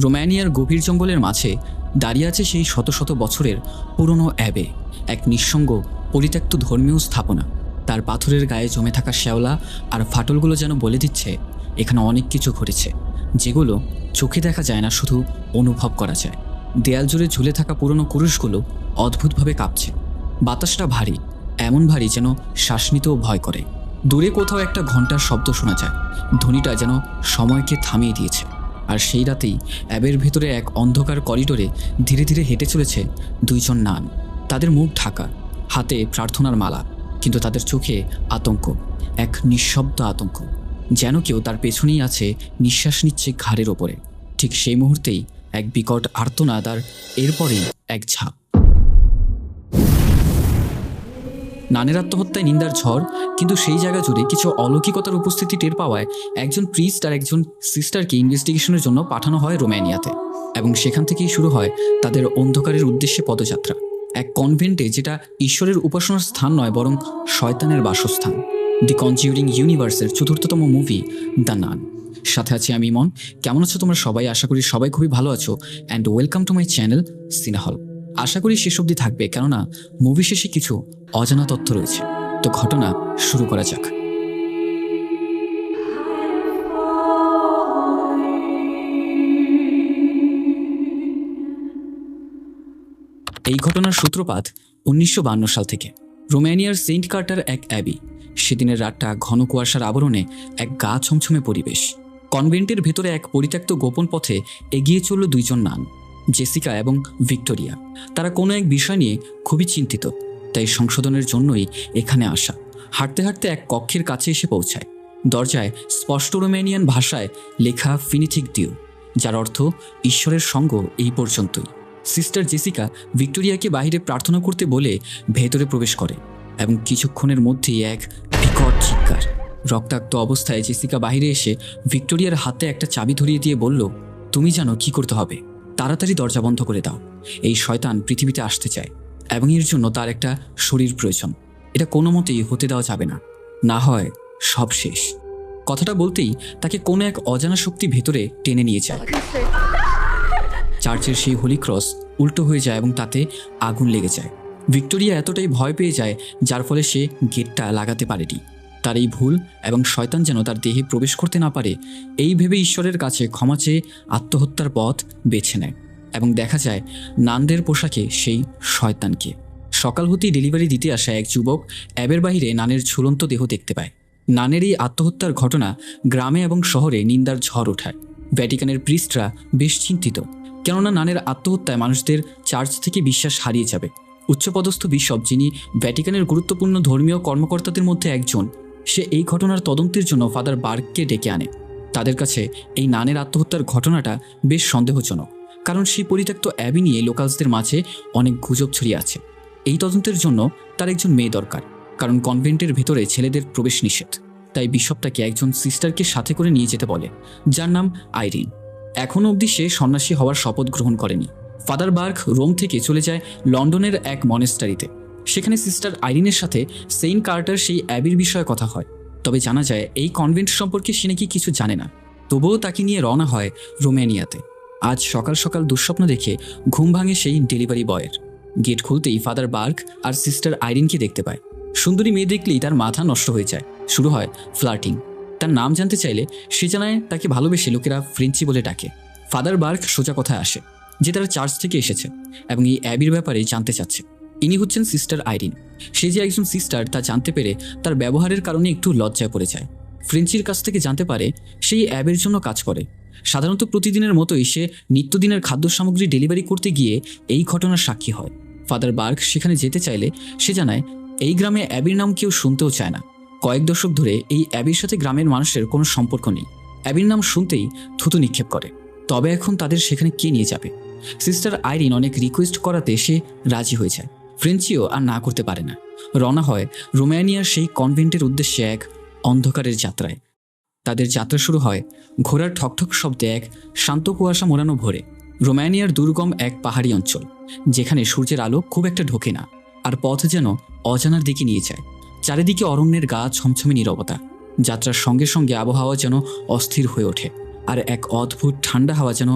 রোমানিয়ার গভীর জঙ্গলের মাঝে দাঁড়িয়ে আছে সেই শত শত বছরের পুরনো অ্যাবে, এক নিঃসঙ্গ পরিত্যক্ত ধর্মীয় স্থাপনা। তার পাথরের গায়ে জমে থাকা শ্যাওলা আর ফাটলগুলো যেন বলে দিচ্ছে এখানে অনেক কিছু ঘটেছে, যেগুলো চোখে দেখা যায় না, শুধু অনুভব করা যায়। দেয়াল জুড়ে ঝুলে থাকা পুরনো কুরুশগুলো অদ্ভুতভাবে কাঁপছে। বাতাসটা ভারী, এমন ভারী যেন শ্বাস নিতেও ভয় করে। দূরে কোথাও একটা ঘন্টার শব্দ শোনা যায়, ধ্বনিটা যেন সময়কে থামিয়ে দিয়েছে। আর সেই রাতেই অ্যাবের ভেতরে এক অন্ধকার করিডোরে ধীরে ধীরে হেঁটে চলেছে দুইজন নান। তাদের মুখ ঢাকা, হাতে প্রার্থনার মালা, কিন্তু তাদের চোখে আতঙ্ক, এক নিঃশব্দ আতঙ্ক, যেন কেউ তার পেছনেই আছে, নিঃশ্বাস নিচ্ছে ঘাড়ের ওপরে। ঠিক সেই মুহূর্তেই এক বিকট আর্তনাদ, আর এরপরেই এক ঝাঁপ। নানের আত্মহত্যায় নিন্দার ঝড়, কিন্তু সেই জায়গা জুড়ে কিছু অলৌকিকতার উপস্থিতি টের পাওয়ায় একজন প্রিস্ট আর একজন সিস্টারকে ইনভেস্টিগেশনের জন্য পাঠানো হয় রোমানিয়াতে, এবং সেখান থেকেই শুরু হয় তাদের অন্ধকারের উদ্দেশ্যে পদযাত্রা। এক কনভেন্টে, যেটা ঈশ্বরের উপাসনার স্থান নয় বরং শয়তানের বাসস্থান। দি কনজিউরিং ইউনিভার্সের চতুর্থতম মুভি দ্য নান। সাথে আছি আমি ইমন। কেমন আছো তোমরা সবাই? আশা করি সবাই খুবই ভালো আছো, and welcome to my channel সিনেহল। আশা করি শেষ অবধি থাকবে, কেননা মুভি শেষে কিছু অজানা তথ্য রয়েছে। তো ঘটনা শুরু করা যাক। এই ঘটনার সূত্রপাত 1952 সাল থেকে। রোমানিয়ার সেন্ট কার্টার এক অ্যাবি। সেদিনের রাতটা ঘন কুয়াশার আবরণে এক গা ছমছমে পরিবেশ। কনভেন্টের ভেতরে এক পরিত্যক্ত গোপন পথে এগিয়ে চলল দুইজন নান, জেসিকা এবং ভিক্টোরিয়া। তারা কোনো এক বিষয় নিয়ে খুবই চিন্তিত, তাই সংশোধনের জন্যই এখানে আসা। হাঁটতে হাঁটতে এক কক্ষের কাছে এসে পৌঁছায়। দরজায় স্পষ্ট রোমানিয়ান ভাষায় লেখা ফিনিথিক দিউ, যার অর্থ ঈশ্বরের সঙ্গ এই পর্যন্তই। সিস্টার জেসিকা ভিক্টোরিয়াকে বাইরে প্রার্থনা করতে বলে ভেতরে প্রবেশ করে, এবং কিছুক্ষণের মধ্যেই এক বিকট চিৎকার। রক্তাক্ত অবস্থায় জেসিকা বাইরে এসে ভিক্টোরিয়ার হাতে একটা চাবি ধরিয়ে দিয়ে বলল, তুমি জানো কি করতে হবে, তাড়াতাড়ি দরজা বন্ধ করে দাও। এই শয়তান পৃথিবীতে আসতে চায়, এবং এর জন্য তার একটা শরীর প্রয়োজন। এটা কোনো মতেই হতে দেওয়া যাবে না, না হয় সব শেষ। কথাটা বলতেই তাকে কোনো এক অজানা শক্তি ভেতরে টেনে নিয়ে যায়। চার্চের সেই হোলি ক্রস উল্টো হয়ে যায় এবং তাতে আগুন লেগে যায়। ভিক্টোরিয়া এতটাই ভয় পেয়ে যায়, যার ফলে সে গেটটা লাগাতে পারেনি। তার এই ভুল এবং শয়তান যেন তার দেহে প্রবেশ করতে না পারে, এই ভেবে ঈশ্বরের কাছে ক্ষমা চেয়ে আত্মহত্যার পথ বেছে নেয়। এবং দেখা যায় নানদের পোশাকে সেই শয়তানকে। সকাল হতেই ডেলিভারি দিতে আসা এক যুবক অ্যাবের বাইরে নানের ঝুলন্ত দেহ দেখতে পায়। নানের এই আত্মহত্যার ঘটনা গ্রামে এবং শহরে নিন্দার ঝড় ওঠায়। ভ্যাটিকানের প্রিস্টরা বেশ চিন্তিত, কেননা নানের আত্মহত্যায় মানুষদের চার্চ থেকে বিশ্বাস হারিয়ে যাবে। উচ্চপদস্থ বিশপ, যিনি ভ্যাটিকানের গুরুত্বপূর্ণ ধর্মীয় কর্মকর্তাদের মধ্যে একজন, সে এই ঘটনার তদন্তের জন্য ফাদার বার্গকে ডেকে আনে। তাদের কাছে এই নানের আত্মহত্যার ঘটনাটা বেশ সন্দেহজনক, কারণ সেই পরিত্যক্ত অ্যাবি নিয়ে লোকালসদের মাঝে অনেক গুজব ছড়িয়ে আছে। এই তদন্তের জন্য তার একজন মেয়ে দরকার, কারণ কনভেন্টের ভেতরে ছেলেদের প্রবেশ নিষেধ। তাই বিশপটাকে একজন সিস্টারকে সাথে করে নিয়ে যেতে বলে, যার নাম আইরিন। এখনও অবধি সে সন্ন্যাসী হওয়ার শপথ গ্রহণ করেনি। ফাদার বার্গ রোম থেকে চলে যায় লন্ডনের এক মনেস্টারিতে। সেখানে সিস্টার আইরিনের সাথে সেন্ট কার্টার সেই অ্যাবির বিষয়ে কথা হয়। তবে জানা যায় এই কনভেন্ট সম্পর্কে সে নাকি কিছু জানে না। তবুও তাকে নিয়ে রওনা হয় রোমানিয়াতে। আজ সকাল সকাল দুঃস্বপ্ন দেখে ঘুম ভাঙে সেই ডেলিভারি বয়ের। গেট খুলতেই ফাদার বার্গ আর সিস্টার আইরিনকে দেখতে পায়। সুন্দরী মেয়ে দেখলেই তার মাথা নষ্ট হয়ে যায়। শুরু হয় ফ্লার্টিং। তার নাম জানতে চাইলে সে জানায় তাকে ভালোবেসে লোকেরা ফ্রেঞ্চি বলে ডাকে। ফাদার বার্গ সোজা কথায় আসে যে তারা চার্চ থেকে এসেছে এবং এই অ্যাবির ব্যাপারে জানতে চাচ্ছে। ইনি হচ্ছেন সিস্টার আইরিন। সে যে একজন সিস্টার তা জানতে পেরে তার ব্যবহারের কারণে একটু লজ্জায় পড়ে যায়। ফ্রেঞ্চির কাছ থেকে জানতে পারে সেই অ্যাবের জন্য কাজ করে। সাধারণত প্রতিদিনের মতোই সে নিত্যদিনের খাদ্য সামগ্রী ডেলিভারি করতে গিয়ে এই ঘটনার সাক্ষী হয়। ফাদার বার্গ সেখানে যেতে চাইলে সে জানায় এই গ্রামে অ্যাবির নাম কেউ শুনতেও চায় না। কয়েক দশক ধরে এই অ্যাবির সাথে গ্রামের মানুষের কোনো সম্পর্ক নেই। অ্যাবির নাম শুনতেই থুতু নিক্ষেপ করে। তবে এখন তাদের সেখানে কে নিয়ে যাবে? সিস্টার আইরিন অনেক রিকোয়েস্ট করাতে সে রাজি হয়ে যায়। ফ্রেঞ্চিও আর না করতে পারে না। রওনা হয় রোমানিয়ার সেই কনভেন্টের উদ্দেশ্যে এক অন্ধকারের যাত্রায়। তাদের যাত্রা শুরু হয় ঘোড়ার ঠকঠক শব্দে এক শান্ত কুয়াশা মোড়ানো ভোরে। রোমানিয়ার দুর্গম এক পাহাড়ি অঞ্চল, যেখানে সূর্যের আলো খুব একটা ঢোকে না, আর পথ যেন অজানার দিকে নিয়ে যায়। চারিদিকে অরণ্যের গা ছমছমে নীরবতা। যাত্রার সঙ্গে সঙ্গে আবহাওয়া যেন অস্থির হয়ে ওঠে, আর এক অদ্ভুত ঠান্ডা হাওয়া যেন